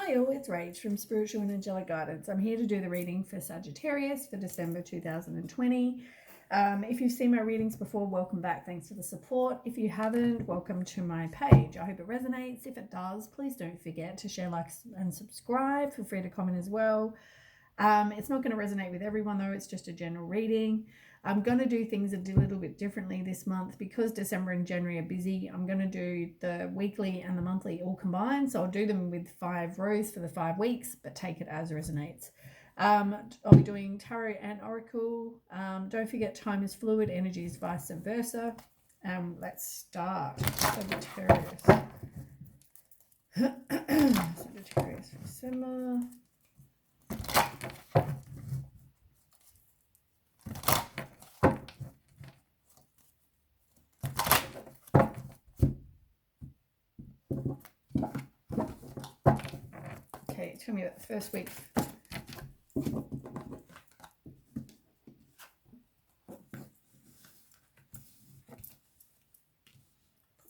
Hi all, it's Rach from Spiritual and Angelic Guidance. I'm here to do the reading for Sagittarius for December 2020. If you've seen my readings before, welcome back. Thanks for the support. If you haven't, welcome to my page. I hope it resonates. If it does, please don't forget to share, like, and subscribe. Feel free to comment as well. It's not going to resonate with everyone though. It's just a general reading. I'm going to do things a little bit differently this month because December and January are busy. I'm going to do the weekly and the monthly all combined. So I'll do them with 5 rows for the 5 weeks, but take it as resonates. I'll be doing tarot and oracle. Don't forget, time is fluid, energy is vice versa. Let's start. Sagittarius. Sagittarius for December. Okay, tell me about the first week.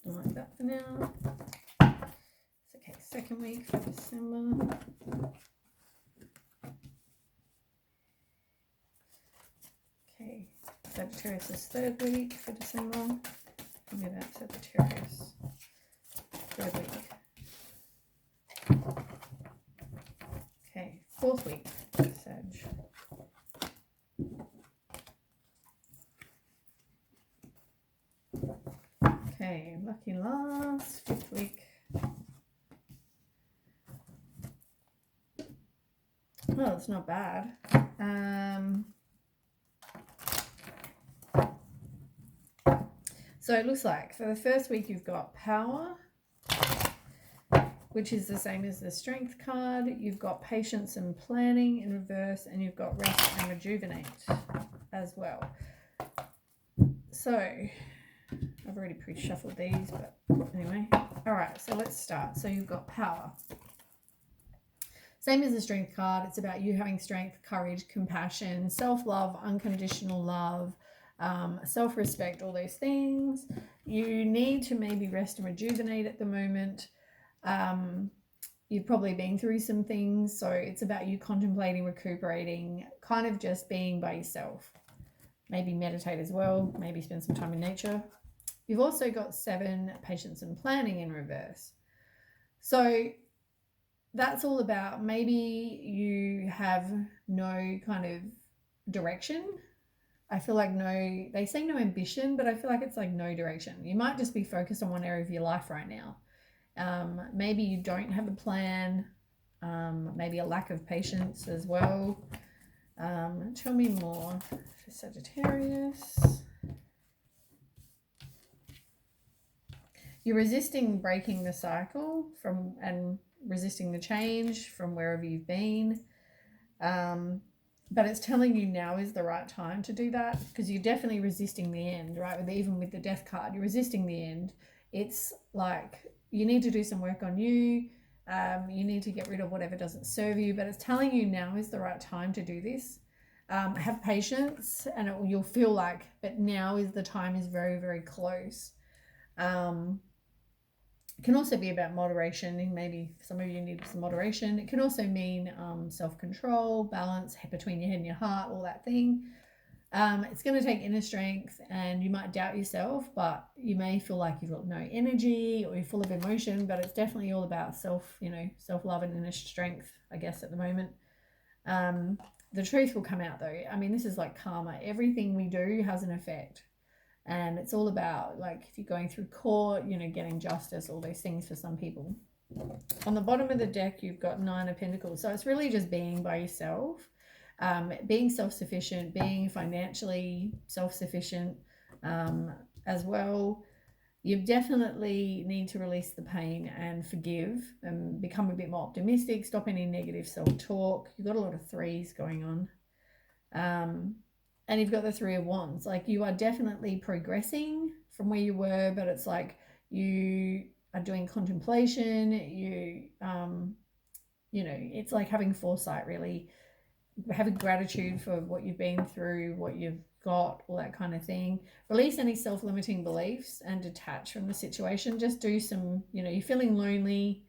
Like that for now. Okay, second week for December. Okay, Sagittarius' third week for December. Tell me about Sagittarius. Third week. Okay, fourth week, Sag. Okay, lucky last, fifth week. Well, it's not bad. So it looks like for the first week you've got power, which is the same as the strength card. You've got patience and planning in reverse, and you've got rest and rejuvenate as well. So I've already pre-shuffled these, but anyway. All right, so let's start. So you've got power. Same as the strength card. It's about you having strength, courage, compassion, self-love, unconditional love, self-respect, all those things. You need to maybe rest and rejuvenate at the moment. You've probably been through some things, so it's about you contemplating, recuperating, kind of just being by yourself. Maybe meditate as well, maybe spend some time in nature. You've also got 7, patience and planning in reverse. So that's all about maybe you have no kind of direction. I feel like they say no ambition, but I feel like it's like no direction. You might just be focused on one area of your life right now. Maybe you don't have a plan, maybe a lack of patience as well. Tell me more for Sagittarius. You're resisting breaking the cycle and resisting the change from wherever you've been. But it's telling you now is the right time to do that, because you're definitely resisting the end, right? Even with the death card, you're resisting the end. It's like you need to do some work on you. You need to get rid of whatever doesn't serve you, but it's telling you now is the right time to do this. Have patience, and you'll feel like, but now is the time is very, very close. It can also be about moderation. Maybe some of you need some moderation. It can also mean self-control, balance between your head and your heart, all that thing. It's going to take inner strength, and you might doubt yourself, but you may feel like you've got no energy or you're full of emotion, but it's definitely all about self-love and inner strength, I guess, at the moment. The truth will come out though. I mean, this is like karma. Everything we do has an effect. And it's all about, like, if you're going through court, getting justice, all those things for some people. On the bottom of the deck, you've got 9 of Pentacles. So it's really just being by yourself, being self-sufficient, being financially self-sufficient as well. You definitely need to release the pain and forgive and become a bit more optimistic, stop any negative self-talk. You've got a lot of 3s going on. And you've got the 3 of Wands. Like, you are definitely progressing from where you were, but it's like you are doing contemplation. It's like having foresight, really. Having gratitude for what you've been through, what you've got, all that kind of thing. Release any self-limiting beliefs and detach from the situation. Just do some, you're feeling lonely.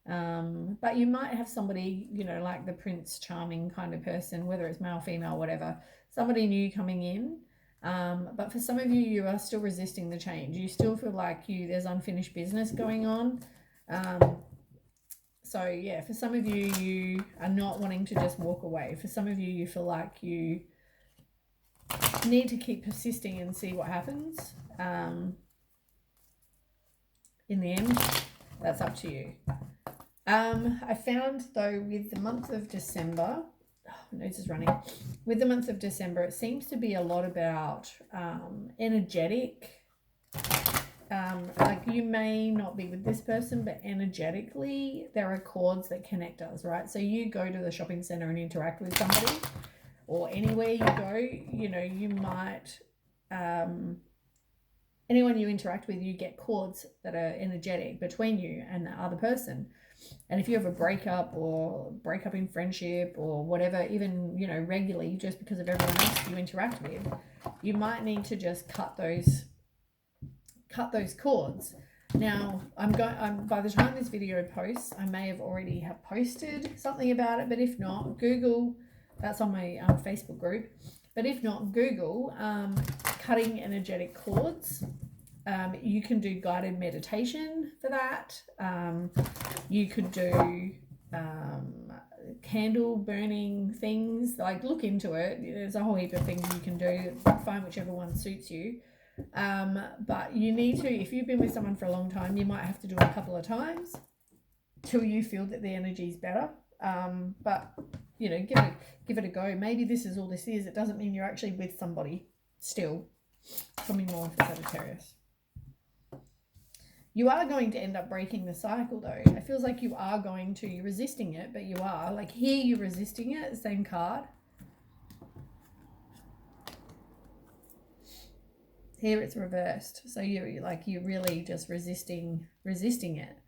But you might have somebody, you know, like the Prince Charming kind of person, whether it's male, female, whatever, somebody new coming in. But for some of you, you are still resisting the change. You still feel like there's unfinished business going on. So yeah, for some of you, you are not wanting to just walk away. For some of you, you feel like you need to keep persisting and see what happens. In the end, that's up to you. I found though with the month of December, my nose is running. With the month of December, it seems to be a lot about energetic. Like you may not be with this person, but energetically, there are cords that connect us, right? So you go to the shopping center and interact with somebody, or anywhere you go, you know, you might, anyone you interact with, you get cords that are energetic between you and the other person. And if you have a breakup in friendship or whatever, even, you know, regularly, just because of everyone else you interact with, you might need to just cut those cords. Now, by the time this video posts, I may have already have posted something about it, but if not, Google, that's on my Facebook group, but if not, Google cutting energetic cords. You can do guided meditation for that. You could do candle burning things, like look into it. There's a whole heap of things you can do. Find whichever one suits you. But you need to, if you've been with someone for a long time, you might have to do it a couple of times till you feel that the energy is better. But you know, give it a go. Maybe this is all this is. It doesn't mean you're actually with somebody still. Coming more for Sagittarius. You are going to end up breaking the cycle though. It feels like you are going to, you're resisting it, but you are. Like here you're resisting it, same card. Here it's reversed. So you're really just resisting it.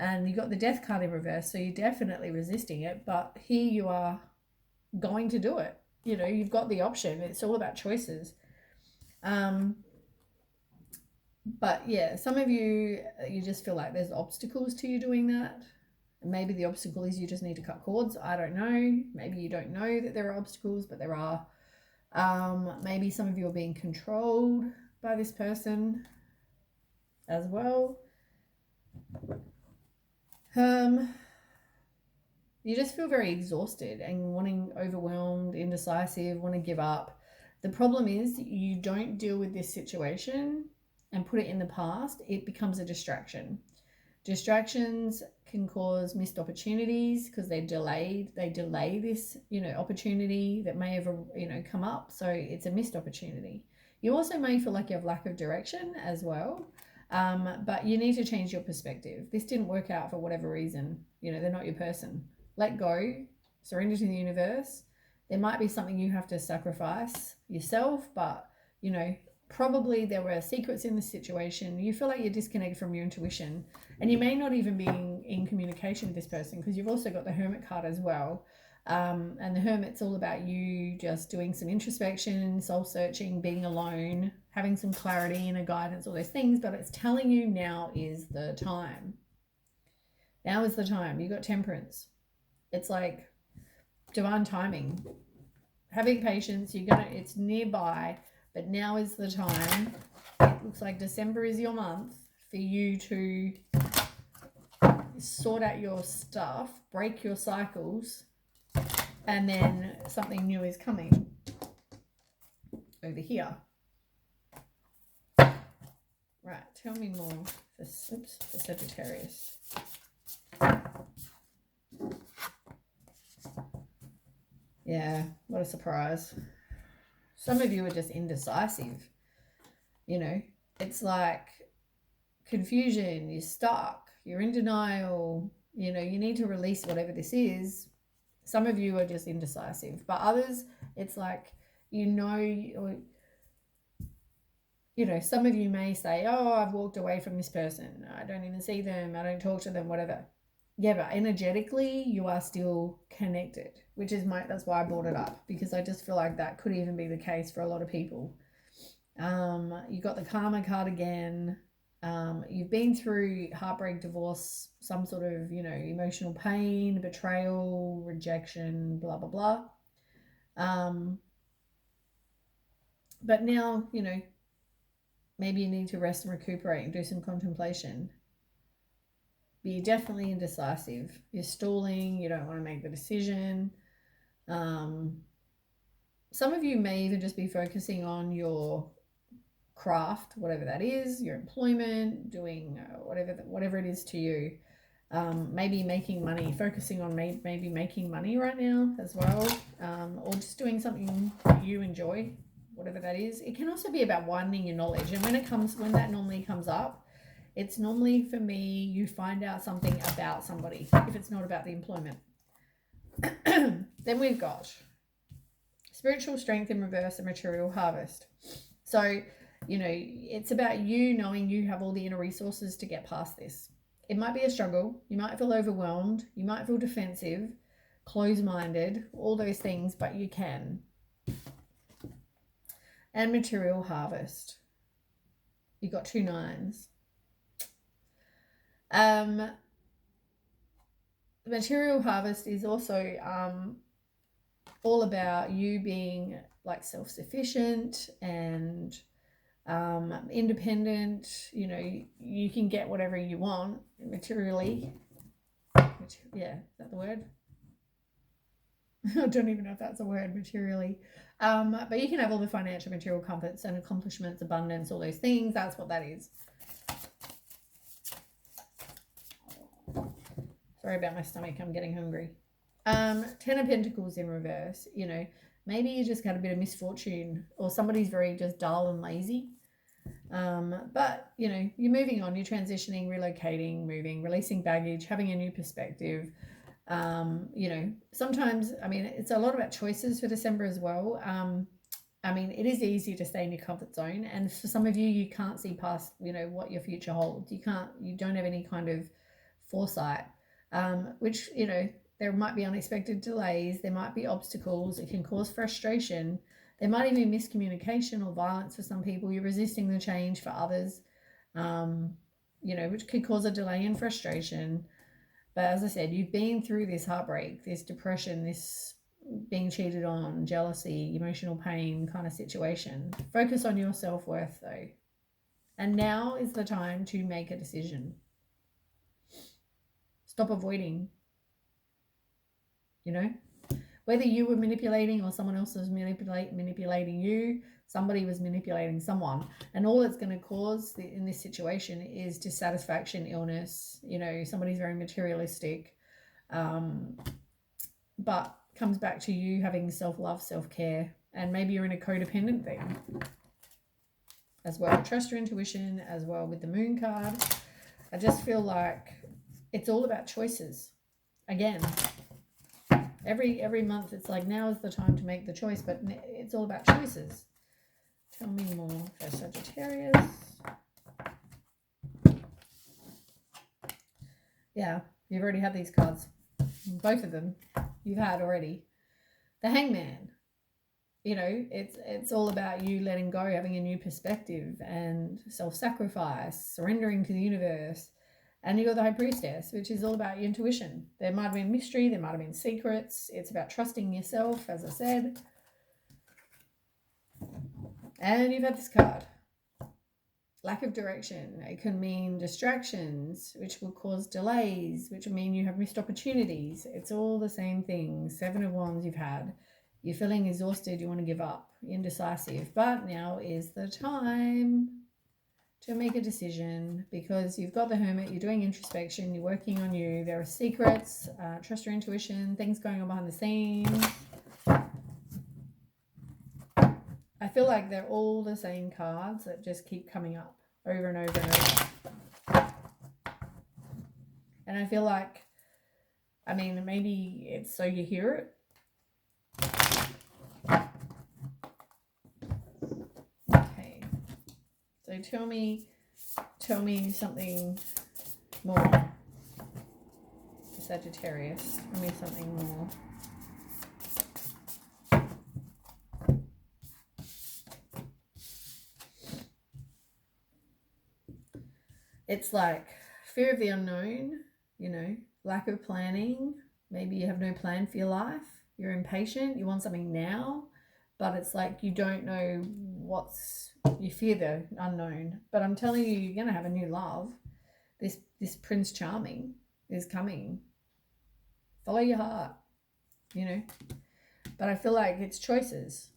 And you got the Death card in reverse, so you're definitely resisting it, but here you are going to do it. You know, you've got the option. It's all about choices. But yeah, some of you just feel like there's obstacles to you doing that. And maybe the obstacle is you just need to cut cords. I don't know. Maybe you don't know that there are obstacles, but there are. Maybe some of you are being controlled by this person as well. You just feel very exhausted and overwhelmed, indecisive, want to give up. The problem is you don't deal with this situation and put it in the past. It becomes a distraction. Distractions can cause missed opportunities because they delay this, you know, opportunity that may have, you know, come up. So it's a missed opportunity. You also may feel like you have lack of direction as well. But you need to change your perspective. This didn't work out for whatever reason. You know, they're not your person. Let go, surrender to the universe. There might be something you have to sacrifice yourself, but, you know, probably there were secrets in the situation. You feel like you're disconnected from your intuition, and you may not even be in communication with this person because you've also got the Hermit card as well. And the Hermit's all about you just doing some introspection, soul searching, being alone, having some clarity and a guidance, all those things. But it's telling you now is the time. Now is the time. You got Temperance. It's like divine timing. Having patience. It's nearby. But now is the time. It looks like December is your month for you to sort out your stuff, break your cycles, and then something new is coming over here. Right, tell me more for Sagittarius. Yeah, what a surprise. Some of you are just indecisive. You know, it's like confusion, you're stuck, you're in denial, you know, you need to release whatever this is. Some of you are just indecisive, but others, it's like, you know, some of you may say, oh, I've walked away from this person. I don't even see them. I don't talk to them, whatever. Yeah, but energetically, you are still connected, which is that's why I brought it up, because I just feel like that could even be the case for a lot of people. You got the Karma card again. You've been through heartbreak, divorce, some sort of, emotional pain, betrayal, rejection, blah, blah, blah. But now, maybe you need to rest and recuperate and do some contemplation. But you're definitely indecisive. You're stalling. You don't want to make the decision. Some of you may even just be focusing on your craft, whatever that is, your employment, doing whatever it is to you. Maybe making money, focusing on maybe making money right now as well, or just doing something that you enjoy, whatever that is. It can also be about widening your knowledge, and when that normally comes up, it's normally, for me, you find out something about somebody if it's not about the employment. Then we've got spiritual strength in reverse and material harvest. So it's about you knowing you have all the inner resources to get past this. It might be a struggle. You might feel overwhelmed. You might feel defensive, closed-minded, all those things, but you can. And material harvest. You've got 2 9s. Material harvest is also all about you being like self-sufficient and independent. You can get whatever you want materially. Yeah, is that the word? I don't even know if that's a word, materially. But you can have all the financial, material comforts and accomplishments, abundance, all those things. That's what that is. Sorry about my stomach. I'm getting hungry. 10 of Pentacles in reverse. Maybe you just got a bit of misfortune, or somebody's very just dull and lazy. But you're moving on, you're transitioning, relocating, moving, releasing baggage, having a new perspective. Sometimes, it's a lot about choices for December as well. It is easy to stay in your comfort zone, and for some of you, you can't see past, what your future holds. You don't have any kind of foresight, which, there might be unexpected delays, there might be obstacles, it can cause frustration. There might even be miscommunication or violence for some people. You're resisting the change for others, which could cause a delay and frustration. But as I said, you've been through this heartbreak, this depression, this being cheated on, jealousy, emotional pain kind of situation. Focus on your self-worth though. And now is the time to make a decision. Stop avoiding, Whether you were manipulating or someone else was manipulating you, somebody was manipulating someone. And all it's going to cause in this situation is dissatisfaction, illness. Somebody's very materialistic. But comes back to you having self-love, self-care. And maybe you're in a codependent thing as well. Trust your intuition as well with the Moon card. I just feel like it's all about choices. Again, every month it's like, now is the time to make the choice, but it's all about choices. Tell me more for Sagittarius. Yeah, you've already had these cards. Both of them you've had already. The Hangman. It's all about you letting go, having a new perspective and self-sacrifice, surrendering to the universe. And you got the High Priestess, which is all about your intuition. There might have been mystery, there might have been secrets. It's about trusting yourself, as I said. And you've had this card. Lack of direction. It can mean distractions, which will cause delays, which will mean you have missed opportunities. It's all the same thing. 7 of Wands you've had. You're feeling exhausted, you want to give up, indecisive. But now is the time to make a decision, because you've got the Hermit, you're doing introspection, you're working on you. There are secrets, trust your intuition, things going on behind the scenes. I feel like they're all the same cards that just keep coming up over and over and over. And I feel like, maybe it's so you hear it. Okay. So tell me something more. Sagittarius, tell me something more. It's like fear of the unknown, you know, lack of planning. Maybe you have no plan for your life. You're impatient. You want something now, but it's like you don't know you fear the unknown. But I'm telling you, you're going to have a new love. This Prince Charming is coming. Follow your heart, you know. But I feel like it's choices.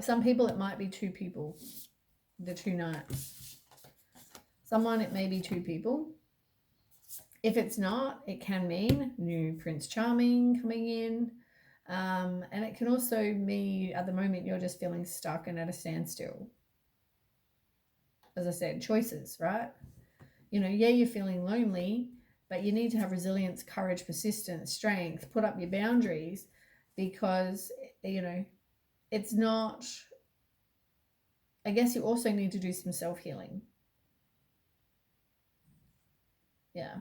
Some people, it might be two people, the two knights. Someone, it may be two people. If it's not, it can mean new Prince Charming coming in. And it can also mean at the moment you're just feeling stuck and at a standstill. As I said, choices, right? You know, yeah, you're feeling lonely, but you need to have resilience, courage, persistence, strength, put up your boundaries, because, you know, it's not, I guess you also need to do some self-healing. Yeah.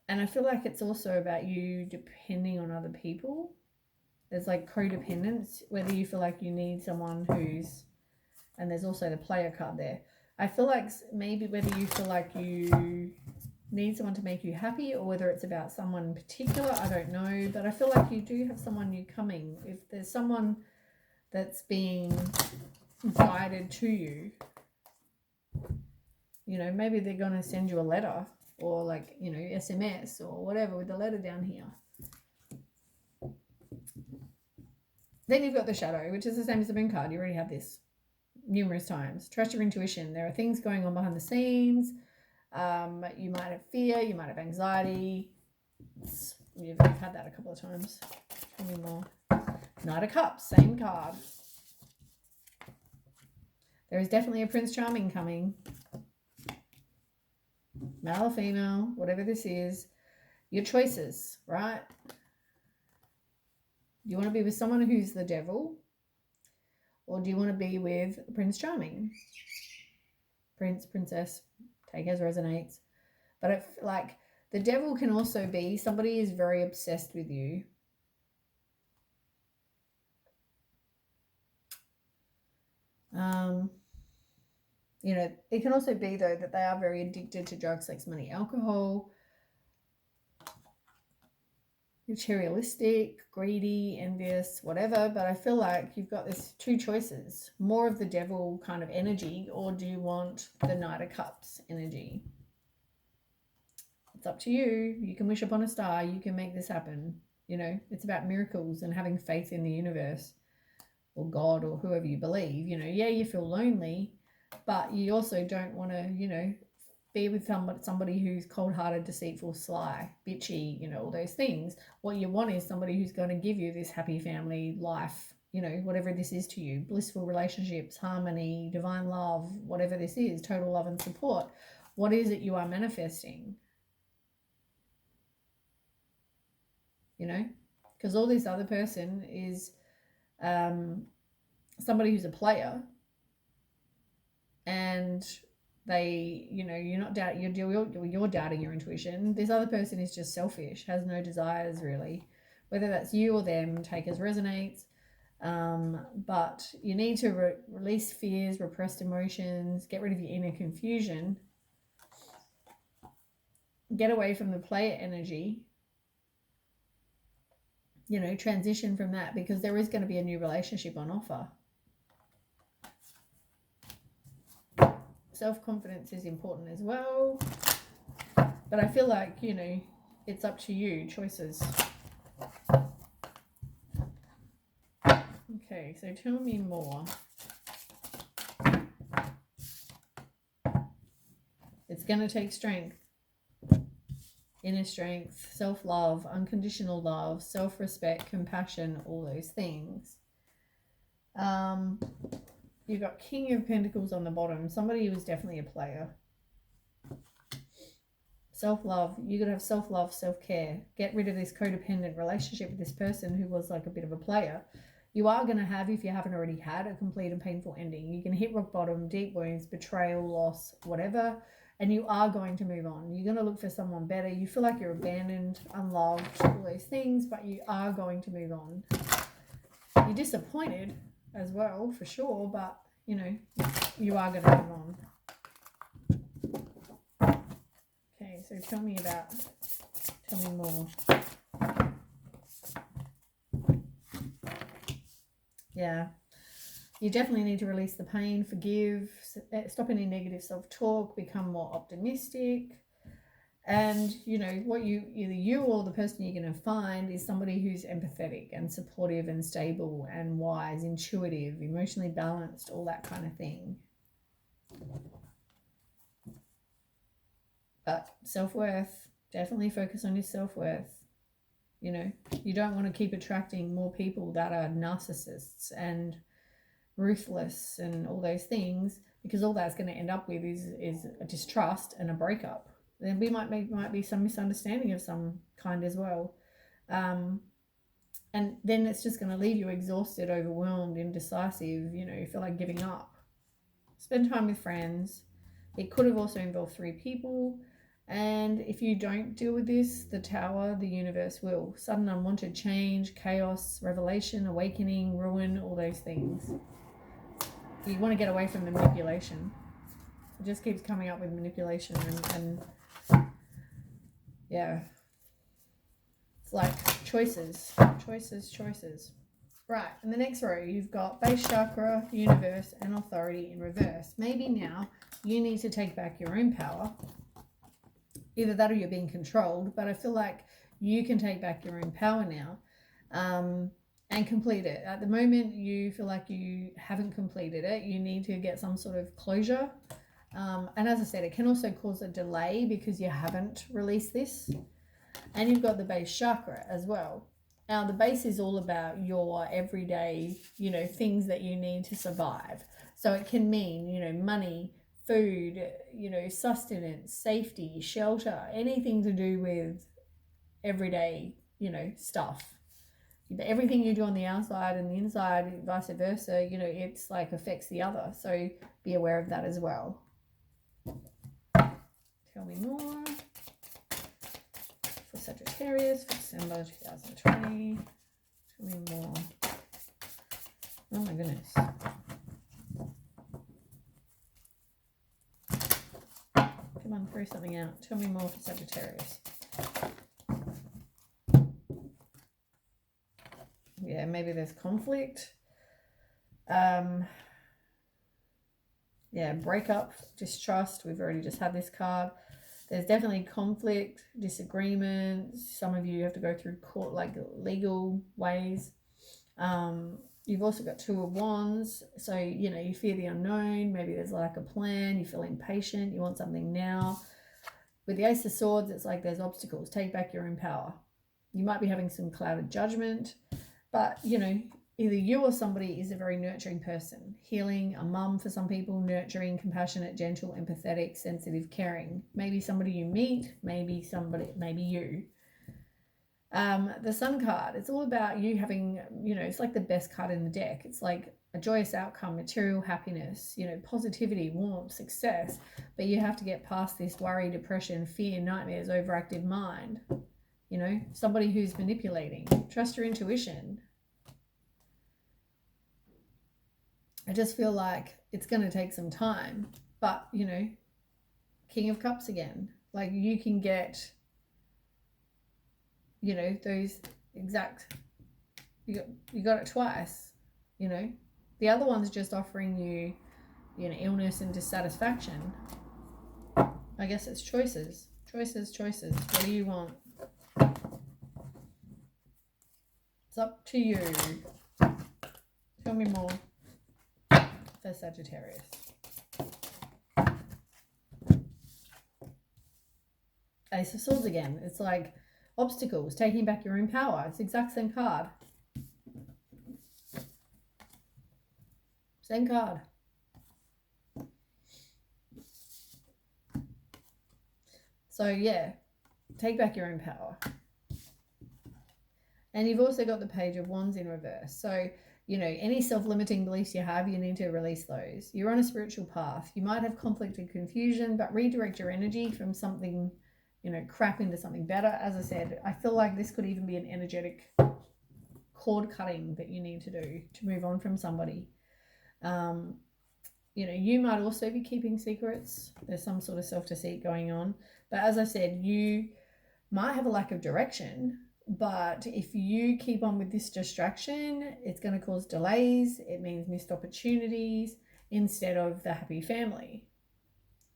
And I feel like it's also about you depending on other people. There's like codependence, whether you feel like you need someone who's, and there's also the player card there. I feel like maybe whether you feel like you need someone to make you happy, or whether it's about someone in particular, I don't know. But I feel like you do have someone new coming. If there's someone that's being guided to you, you know, maybe they're going to send you a letter, or like, you know, SMS or whatever with the letter down here. Then you've got the shadow, which is the same as the moon card. You already have this numerous times. Trust your intuition. There are things going on behind the scenes. You might have fear. You might have anxiety. You've had that a couple of times. Tell me more. Knight of Cups, same card. There is definitely a Prince Charming coming. Male or female, whatever this is. Your choices, right? Do you want to be with someone who's the devil? Or do you want to be with Prince Charming? Prince, princess, take as resonates. But if, like, the devil can also be somebody who's very obsessed with you. You know, it can also be, though, that they are very addicted to drugs, sex, money, alcohol. Materialistic, greedy, envious, whatever. But I feel like you've got this two choices. More of the devil kind of energy, or do you want the Knight of Cups energy? It's up to you. You can wish upon a star. You can make this happen. You know, it's about miracles and having faith in the universe or God or whoever you believe. You know, yeah, you feel lonely, but you also don't want to, you know, be with somebody who's cold-hearted, deceitful, sly, bitchy, you know, all those things. What you want is somebody who's going to give you this happy family life, you know, whatever this is to you, blissful relationships, harmony, divine love, whatever this is, total love and support. What is it you are manifesting? You know, because all this other person is somebody who's a player, and they, you know, you're doubting your intuition. This other person is just selfish, has no desires really. Whether that's you or them, take as resonates. But you need to release fears, repressed emotions, get rid of your inner confusion, get away from the player energy, you know, transition from that, because there is going to be a new relationship on offer. Self-confidence is important as well. But I feel like, you know, it's up to you. Choices. Okay, so tell me more. It's going to take strength. Inner strength, self-love, unconditional love, self-respect, compassion, all those things. You've got King of Pentacles on the bottom. Somebody who is definitely a player. Self-love. You're going to have self-love, self-care. Get rid of this codependent relationship with this person who was like a bit of a player. You are going to have, if you haven't already had, a complete and painful ending. You can hit rock bottom, deep wounds, betrayal, loss, whatever. And you are going to move on. You're going to look for someone better. You feel like you're abandoned, unloved, all those things, but you are going to move on. You're disappointed, as well, for sure, but you know, you are going to move on. Okay, so tell me more. Yeah, you definitely need to release the pain, forgive, stop any negative self-talk, become more optimistic. And you know what, either you or the person you're going to find is somebody who's empathetic and supportive and stable and wise, intuitive, emotionally balanced, all that kind of thing. But self-worth, definitely focus on your self-worth. You know, you don't want to keep attracting more people that are narcissists and ruthless and all those things, because all that's going to end up with is a distrust and a breakup. Then we might be some misunderstanding of some kind as well, and then it's just going to leave you exhausted, overwhelmed, indecisive. You know, you feel like giving up. Spend time with friends. It could have also involved 3 people. And if you don't deal with this, the Tower, the universe will. Sudden unwanted change, chaos, revelation, awakening, ruin, all those things. You want to get away from the manipulation. It just keeps coming up with manipulation and yeah. It's like choices. Right, in the next row, you've got base chakra, universe, and authority in reverse. Maybe now you need to take back your own power. Either that or you're being controlled, but I feel like you can take back your own power now and complete it. At the moment, you feel like you haven't completed it. You need to get some sort of closure. And as I said, it can also cause a delay because you haven't released this. And you've got the base chakra as well. Now, the base is all about your everyday, you know, things that you need to survive. So it can mean, you know, money, food, you know, sustenance, safety, shelter, anything to do with everyday, you know, stuff. But everything you do on the outside and the inside, vice versa, you know, it's like affects the other. So be aware of that as well. Tell me more. For Sagittarius for December 2020. Tell me more. Oh my goodness. Come on, throw something out. Tell me more for Sagittarius. Yeah, maybe there's conflict. Yeah, breakup, distrust. We've already just had this card. There's definitely conflict, disagreements. Some of you have to go through court, like legal ways. You've also got 2 of Wands. So, you know, you fear the unknown. Maybe there's like a plan. You feel impatient. You want something now. With the Ace of Swords, it's like there's obstacles. Take back your own power. You might be having some clouded judgment. But, you know, either you or somebody is a very nurturing person. Healing, a mum for some people, nurturing, compassionate, gentle, empathetic, sensitive, caring. Maybe somebody you meet, maybe you. The Sun card, it's all about you having, you know, it's like the best card in the deck. It's like a joyous outcome, material happiness, you know, positivity, warmth, success. But you have to get past this worry, depression, fear, nightmares, overactive mind. You know, somebody who's manipulating. Trust your intuition. I just feel like it's going to take some time. But, you know, King of Cups again. Like you can get, you know, those exact, you got it twice, you know. The other one's just offering you, you know, illness and dissatisfaction. I guess it's choices. What do you want? It's up to you. Tell me more for Sagittarius. Ace of Swords again. It's like obstacles, taking back your own power. It's the exact same card. Same card. So yeah, take back your own power. And you've also got the Page of Wands in reverse. So, you know, any self-limiting beliefs you have, you need to release those. You're on a spiritual path. You might have conflict and confusion, but redirect your energy from something, you know, crap into something better. As I said, I feel like this could even be an energetic cord cutting that you need to do to move on from somebody. You know, you might also be keeping secrets. There's some sort of self-deceit going on. But as I said, you might have a lack of direction. But if you keep on with this distraction, it's going to cause delays. It means missed opportunities instead of the happy family.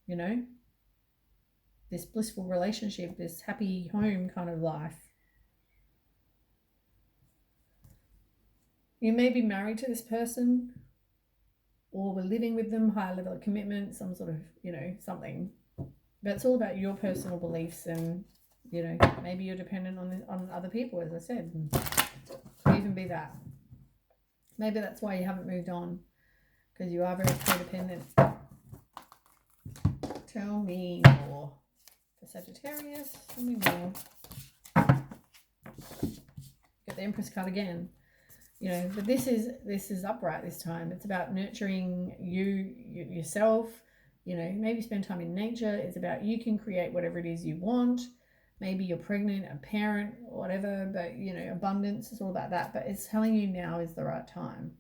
You know, this blissful relationship, this happy home kind of life. You may be married to this person, or we're living with them, high level of commitment, some sort of, you know, something. But it's all about your personal beliefs, and, you know, maybe you're dependent on other people, as I said. Could even be that. Maybe that's why you haven't moved on, because you are very codependent. Tell me more. For Sagittarius, tell me more. Get the Empress card again. You know, but this is upright this time. It's about nurturing yourself. You know, maybe spend time in nature. It's about you can create whatever it is you want. Maybe you're pregnant, a parent, whatever, but, you know, abundance is all about that. But it's telling you now is the right time.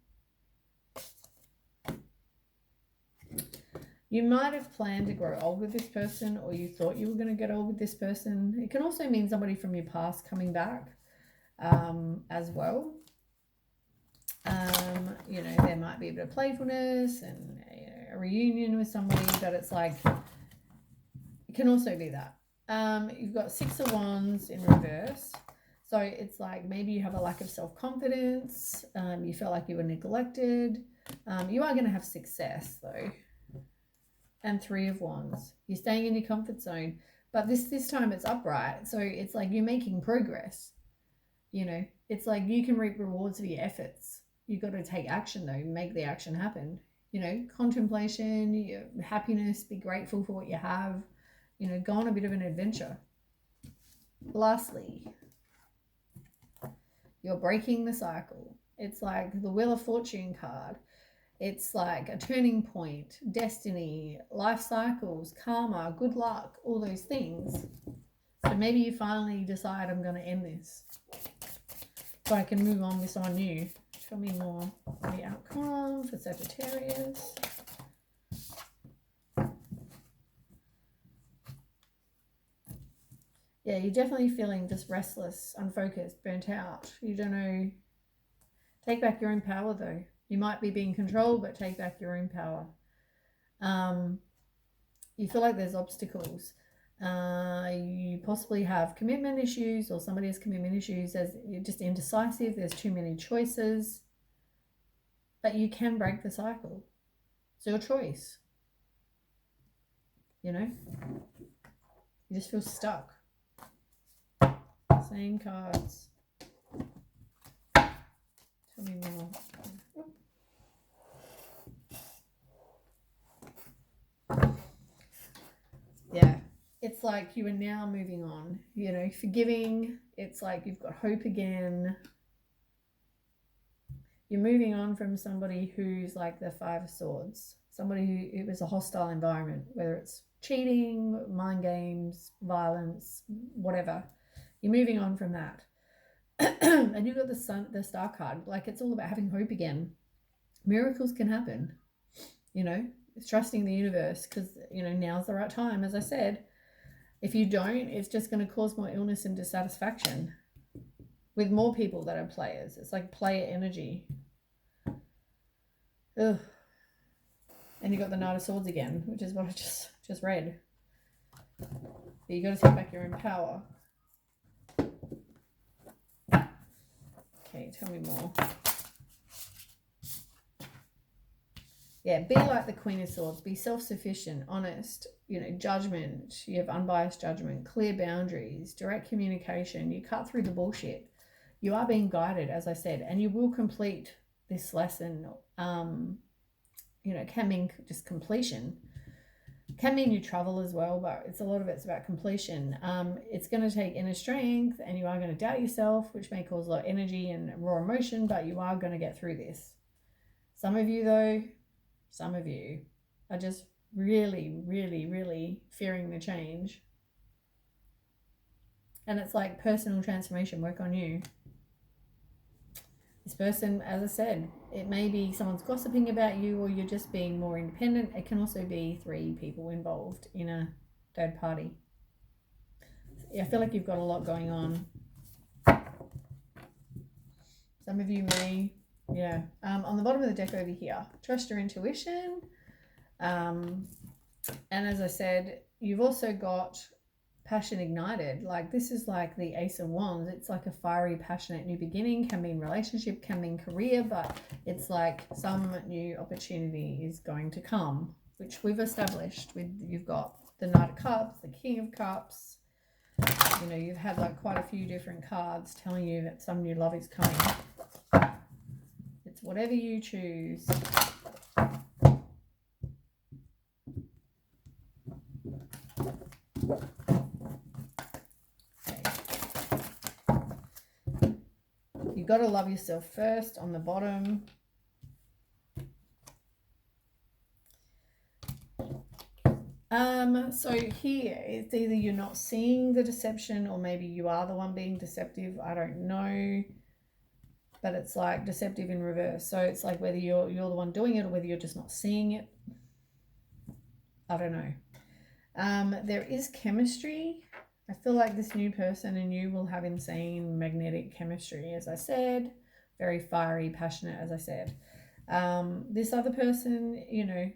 You might have planned to grow old with this person, or you thought you were going to get old with this person. It can also mean somebody from your past coming back as well. You know, there might be a bit of playfulness and a reunion with somebody, but it's like, it can also be that. You've got Six of Wands in reverse. So it's like maybe you have a lack of self-confidence. You felt like you were neglected. You are going to have success though. And Three of Wands. You're staying in your comfort zone. But this time it's upright. So it's like you're making progress. You know, it's like you can reap rewards for your efforts. You've got to take action though, make the action happen. You know, contemplation, your happiness, be grateful for what you have. You know, go on a bit of an adventure. Lastly, you're breaking the cycle. It's like the Wheel of Fortune card. It's like a turning point, destiny, life cycles, karma, good luck, all those things. So maybe you finally decide, I'm going to end this, so I can move on with someone new. Tell me more on the outcome for Sagittarius. Yeah, you're definitely feeling just restless, unfocused, burnt out. You don't know. Take back your own power though. You might be being controlled, but take back your own power. You feel like there's obstacles. You possibly have commitment issues, or somebody has commitment issues. As you're just indecisive, there's too many choices. But you can break the cycle. It's your choice. You know? You just feel stuck. Same cards. Tell me more. Yeah, it's like you are now moving on, you know, forgiving. It's like you've got hope again. You're moving on from somebody who's like the Five of Swords, somebody who it was a hostile environment, whether it's cheating, mind games, violence, whatever. You're moving on from that. And you've got the Star card. Like, it's all about having hope again. Miracles can happen, you know. It's trusting the universe, because, you know, now's the right time. As I said, if you don't, it's just going to cause more illness and dissatisfaction with more people that are players. It's like player energy. Ugh. And you got the Knight of Swords again, which is what I just read. But you got to take back your own power. Okay, tell me more. Yeah, be like the Queen of Swords. Be self-sufficient, honest, you know, judgment. You have unbiased judgment, clear boundaries, direct communication. You cut through the bullshit. You are being guided, as I said, and you will complete this lesson. You know, can mean just completion. Can mean you travel as well, but it's a lot of it's about completion. It's going to take inner strength, and you are going to doubt yourself, which may cause a lot of energy and raw emotion, but you are going to get through this. Some of you, though, some of you are just really, really, really fearing the change. And it's like personal transformation, work on you. This person, as I said, it may be someone's gossiping about you, or you're just being more independent. It can also be 3 people involved in a third party. I feel like you've got a lot going on. Some of you may, on the bottom of the deck over here, trust your intuition. And as I said, you've also got passion ignited. Like, this is like the Ace of Wands. It's like a fiery, passionate new beginning. Can mean relationship, can mean career, but it's like some new opportunity is going to come, which we've established with, you've got the Knight of Cups, the King of Cups. You know, you've had like quite a few different cards telling you that some new love is coming. It's whatever you choose. You've got to love yourself first on the bottom. So here, it's either you're not seeing the deception, or maybe you are the one being deceptive. I don't know. But it's like deceptive in reverse. So it's like whether you're the one doing it, or whether you're just not seeing it. I don't know. There is chemistry. I feel like this new person and you will have insane magnetic chemistry, as I said. Very fiery, passionate, as I said. This other person, you know,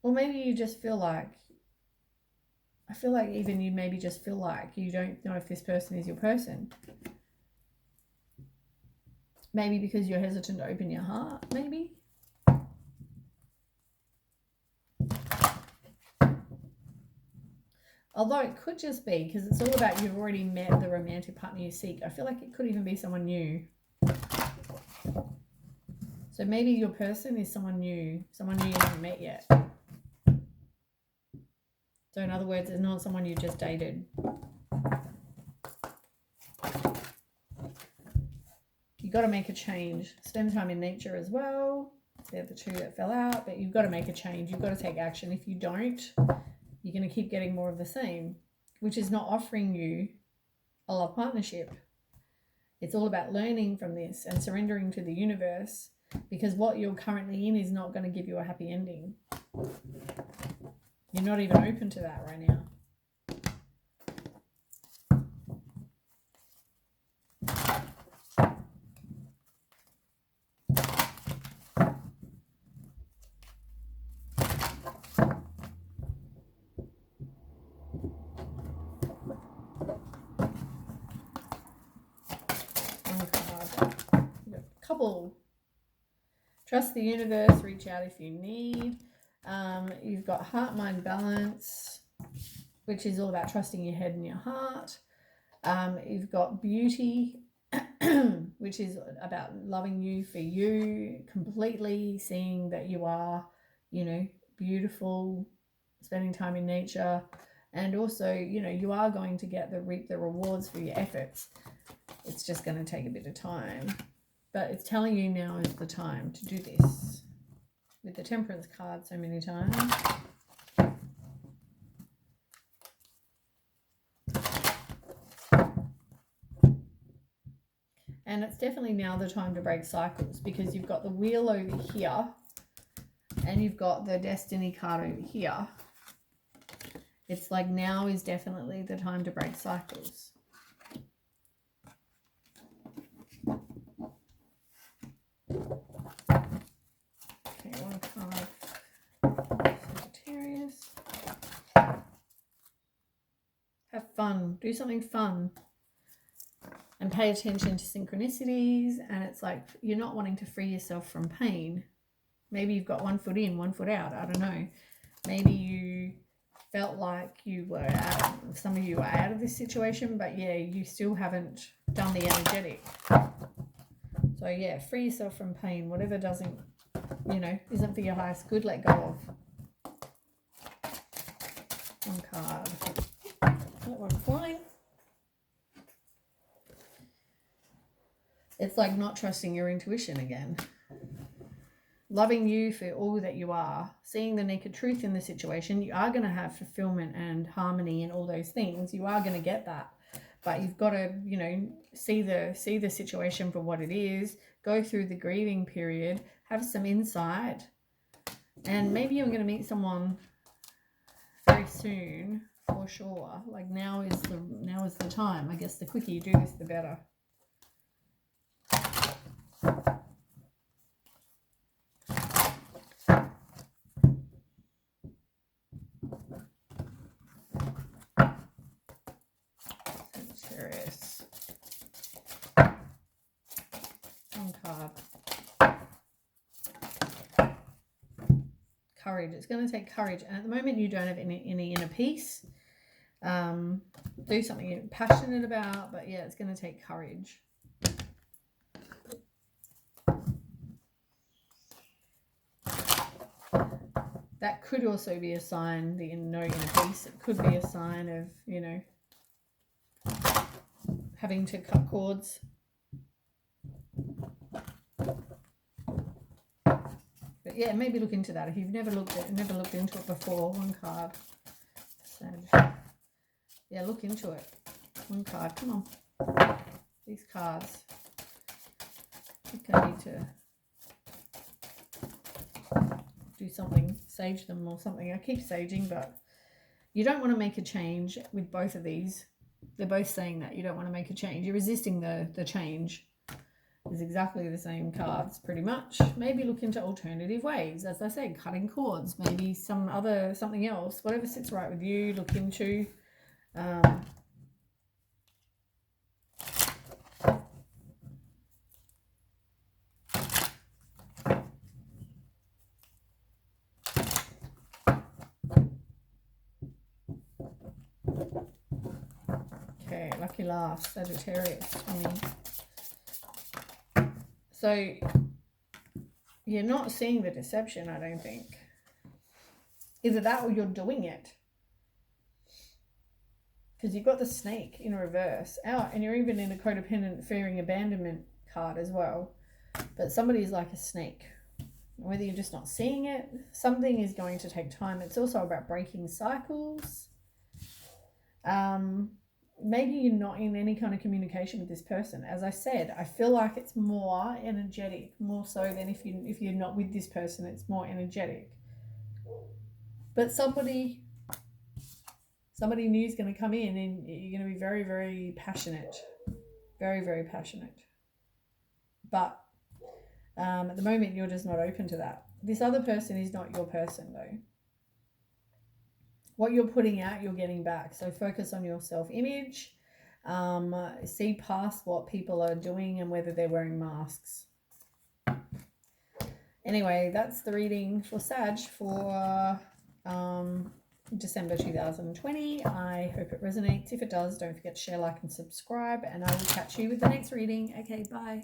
or maybe you just feel like, I feel like even you maybe just feel like you don't know if this person is your person. Maybe because you're hesitant to open your heart, maybe. Although it could just be because it's all about you've already met the romantic partner you seek. I feel like it could even be someone new. So maybe your person is someone new you haven't met yet. So in other words, it's not someone you just dated. You've got to make a change. Spend time in nature as well. They're the 2 that fell out, but you've got to make a change. You've got to take action. If you don't, you're going to keep getting more of the same, which is not offering you a love partnership. It's all about learning from this and surrendering to the universe, because what you're currently in is not going to give you a happy ending. You're not even open to that right now. Couple. Trust the universe. Reach out if you need. You've got heart, mind, balance, which is all about trusting your head and your heart. You've got beauty, which is about loving you for you completely, seeing that you are, you know, beautiful, spending time in nature, and also, you know, you are going to reap the rewards for your efforts. It's just going to take a bit of time. But it's telling you now is the time to do this. With the Temperance card so many times. And it's definitely now the time to break cycles, because you've got the Wheel over here and you've got the Destiny card over here. It's like now is definitely the time to break cycles. Okay, one card. Sagittarius. Have fun. Do something fun. And pay attention to synchronicities. And it's like you're not wanting to free yourself from pain. Maybe you've got one foot in, one foot out. I don't know. Maybe you felt like you were some of you are out of this situation, but yeah, you still haven't done the energetic. So yeah, free yourself from pain. Whatever doesn't, you know, isn't for your highest good, let go of. One card. That one's flying. It's like not trusting your intuition again. Loving you for all that you are, seeing the naked truth in the situation. You are going to have fulfillment and harmony and all those things. You are going to get that. but you've got to, you know, see the situation for what it is, go through the grieving period, have some insight, and maybe you're going to meet someone very soon for sure. Like now is the time. I guess the quicker you do this, the better. Sagittarius. One card. Courage. It's going to take courage, and at the moment you don't have any inner peace. Do something you're passionate about, but yeah, it's going to take courage. That could also be a sign that you know inner peace. It could be a sign of, you know, having to cut cords. But yeah, maybe look into that if you've never looked into it before. One card. Sag. Yeah, look into it. One card. Come on. These cards. I think I need to do something. Sage them or something. I keep saging, but you don't want to make a change with both of these. They're both saying that you don't want to make a change. You're resisting the change. It's exactly the same cards, pretty much. Maybe look into alternative ways. As I said, cutting cords. Maybe something else. Whatever sits right with you, look into. Okay, lucky last, Sagittarius. So you're not seeing the deception, I don't think. Either that or you're doing it. Because you've got the snake in reverse out, and you're even in a codependent, fearing abandonment card as well. But somebody's like a snake. Whether you're just not seeing it, something is going to take time. It's also about breaking cycles. Maybe you're not in any kind of communication with this person. As I said, I feel like it's more energetic, more so than if you're not with this person. It's more energetic. But somebody new is going to come in, and you're going to be very, very passionate, very, very passionate. But at the moment, you're just not open to that. This other person is not your person, though. What you're putting out, you're getting back. So focus on your self-image. See past what people are doing and whether they're wearing masks. Anyway, that's the reading for Sag for December 2020. I hope it resonates. If it does, don't forget to share, like, and subscribe. And I will catch you with the next reading. Okay, bye.